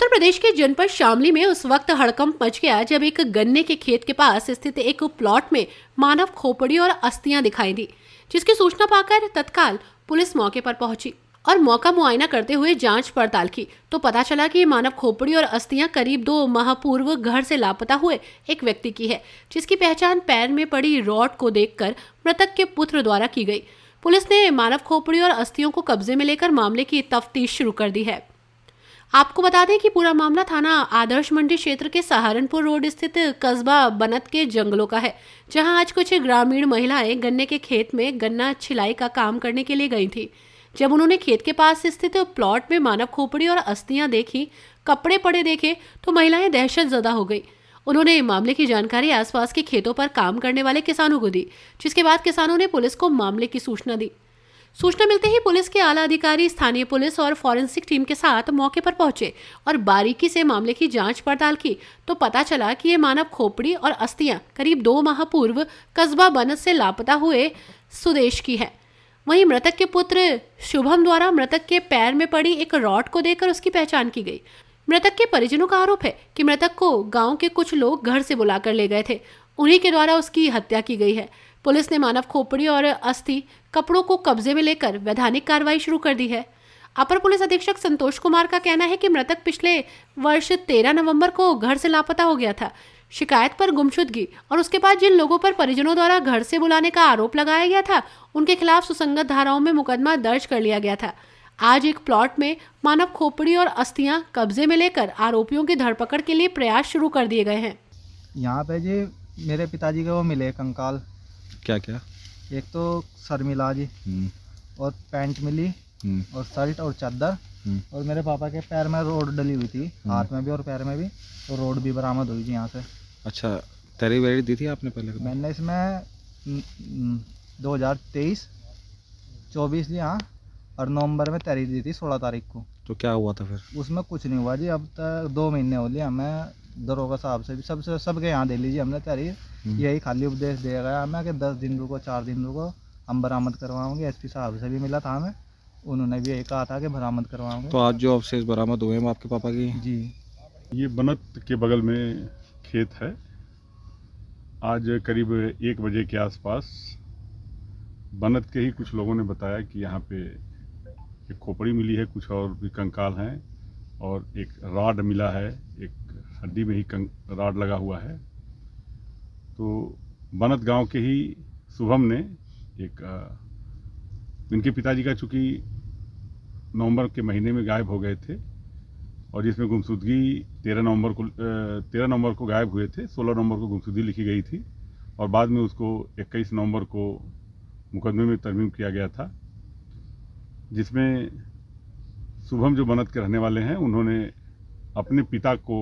प्रदेश के जनपद शामली में उस वक्त हड़कंप मच गया जब एक गन्ने के खेत के पास स्थित एक प्लॉट में मानव खोपड़ी और अस्थियां दिखाई दी, जिसकी सूचना पाकर तत्काल पुलिस मौके पर पहुंची और मौका मुआयना करते हुए जांच पड़ताल की तो पता चला कि मानव खोपड़ी और अस्थियां करीब 2 माह पूर्व घर से लापता हुए एक व्यक्ति की है, जिसकी पहचान पैर में पड़ी रॉड को देखकर मृतक के पुत्र द्वारा की गई। पुलिस ने मानव खोपड़ी और अस्थियों को कब्जे में लेकर मामले की तफ्तीश शुरू कर दी है। आपको बता दें कि पूरा मामला थाना आदर्श मंडी क्षेत्र के सहारनपुर रोड स्थित कस्बा बनत के जंगलों का है, जहां आज कुछ ग्रामीण महिलाएं गन्ने के खेत में गन्ना छिलाई का काम करने के लिए गई थी। जब उन्होंने खेत के पास स्थित प्लॉट में मानव खोपड़ी और अस्थियां देखी, कपड़े पड़े देखे तो महिलाएं दहशतजदा हो गई। उन्होंने मामले की जानकारी आसपास के खेतों पर काम करने वाले किसानों को दी, जिसके बाद किसानों ने पुलिस को मामले की सूचना दी। सूचना मिलते ही पुलिस के आला अधिकारी स्थानीय पुलिस और फॉरेंसिक टीम के साथ मौके पर पहुंचे और बारीकी से मामले की जांच पड़ताल की तो पता चला कि ये मानव खोपड़ी और अस्थियां करीब 2 माह पूर्व कस्बा बनत से लापता हुए सुदेश की है। वहीं मृतक के पुत्र शुभम द्वारा मृतक के पैर में पड़ी एक रॉड को देखकर उसकी पहचान की गई। मृतक के परिजनों का आरोप है कि मृतक को गाँव के कुछ लोग घर से बुलाकर ले गए थे, उन्हीं के द्वारा उसकी हत्या की गई है। पुलिस ने मानव खोपड़ी और अस्थि कपड़ों को कब्जे में लेकर वैधानिक कार्रवाई शुरू कर दी है। अपर पुलिस अधीक्षक संतोष कुमार का कहना है कि मृतक पिछले वर्ष 13 नवंबर को घर से लापता हो गया था। शिकायत पर गुमशुदगी और उसके बाद जिन लोगों पर परिजनों द्वारा घर से बुलाने का आरोप लगाया गया था, उनके खिलाफ सुसंगत धाराओं में मुकदमा दर्ज कर लिया गया था। आज एक प्लॉट में मानव खोपड़ी और अस्थियां कब्जे में लेकर आरोपियों की धरपकड़ के लिए प्रयास शुरू कर दिए गए हैं। यहाँ पे जी मेरे पिताजी के वो मिले कंकाल। क्या क्या? एक तो सर मिला जी और पैंट मिली और शर्ट और चादर और मेरे पापा के पैर में रोड डली हुई थी, हाथ में भी और पैर में भी, तो रोड भी बरामद हुई थी यहाँ से। अच्छा, तैयारी वैयारी दी थी आपने पहले? मैंने इसमें 2023 24 जी हाँ, और नवंबर में तैयारी दी थी 16 तारीख को। तो क्या हुआ था फिर? उसमें कुछ नहीं हुआ जी। अब तक 2 महीने हो लिए हमें दरोगा साहब से भी सबके यहाँ दे लीजिए हमने तैयारी। यही खाली उपदेश दिया गया हमें कि 10 दिन रुको, 4 दिन रुको, हम बरामद करवाएंगे। एसपी साहब से भी मिला था हमें, उन्होंने भी यही कहा था कि बरामद करवाएंगे। तो आज जो अवशेष बरामद हुए हैं वो आपके पापा की? जी। ये बनत के बगल में खेत है। आज करीब 1 बजे के आसपास बनत के ही कुछ लोगों ने बताया कि यहाँ पे एक खोपड़ी मिली है, कुछ और भी कंकाल हैं और एक रॉड मिला है, एक हड्डी में ही रॉड लगा हुआ है। तो बनत गांव के ही शुभम ने इनके पिताजी का चूँकि नवंबर के महीने में गायब हो गए थे और जिसमें गुमशुदगी 13 नवंबर को गायब हुए थे, 16 नवंबर को गुमशुदगी लिखी गई थी और बाद में उसको 21 नवंबर को मुकदमे में तरमीम किया गया था, जिसमें शुभम जो बनत के रहने वाले हैं उन्होंने अपने पिता को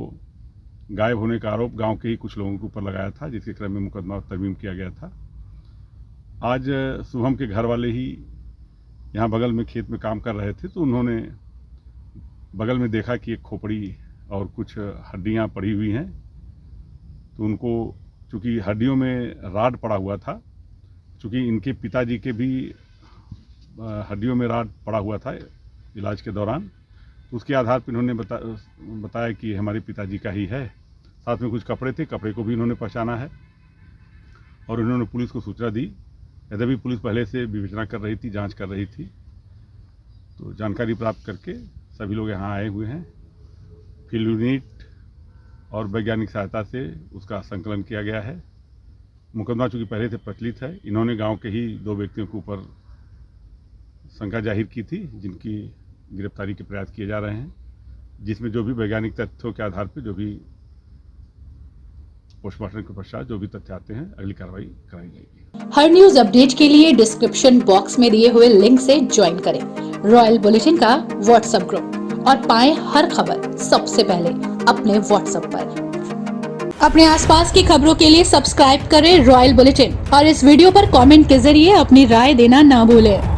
गायब होने का आरोप गांव के ही कुछ लोगों के ऊपर लगाया था, जिसके क्रम में मुकदमा तरमीम किया गया था। आज शुभम के घर वाले ही यहाँ बगल में खेत में काम कर रहे थे, तो उन्होंने बगल में देखा कि एक खोपड़ी और कुछ हड्डियाँ पड़ी हुई हैं। तो उनको चूँकि हड्डियों में राड पड़ा हुआ था, चूँकि इनके पिताजी के भी हड्डियों में राड पड़ा हुआ था इलाज के दौरान, तो उसके आधार पर इन्होंने बताया कि हमारे पिताजी का ही है। साथ में कुछ कपड़े थे, कपड़े को भी इन्होंने पहचाना है और उन्होंने पुलिस को सूचना दी। यद्यपि पुलिस पहले से विवेचना कर रही थी, जांच कर रही थी, तो जानकारी प्राप्त करके सभी लोग यहाँ आए हुए हैं। फील्ड यूनिट और वैज्ञानिक सहायता से उसका संकलन किया गया है। मुकदमा चूँकि पहले से प्रचलित है, इन्होंने गाँव के ही 2 व्यक्तियों के ऊपर शंका जाहिर की थी, जिनकी गिरफ्तारी के प्रयास किए जा रहे हैं, जिसमें जो भी वैज्ञानिक तथ्यों के आधार पर जो भी पोस्टमार्टम के पश्चात जो भी तथ्य आते हैं अगली कार्रवाई कराई जाएगी। हर न्यूज अपडेट के लिए डिस्क्रिप्शन बॉक्स में दिए हुए लिंक से ज्वाइन करें रॉयल बुलेटिन का व्हाट्सएप ग्रुप और पाएं हर खबर सबसे पहले अपने व्हाट्सएप पर। अपने आसपास की खबरों के लिए सब्सक्राइब करें रॉयल बुलेटिन और इस वीडियो पर कमेंट के जरिए अपनी राय देना ना भूलें।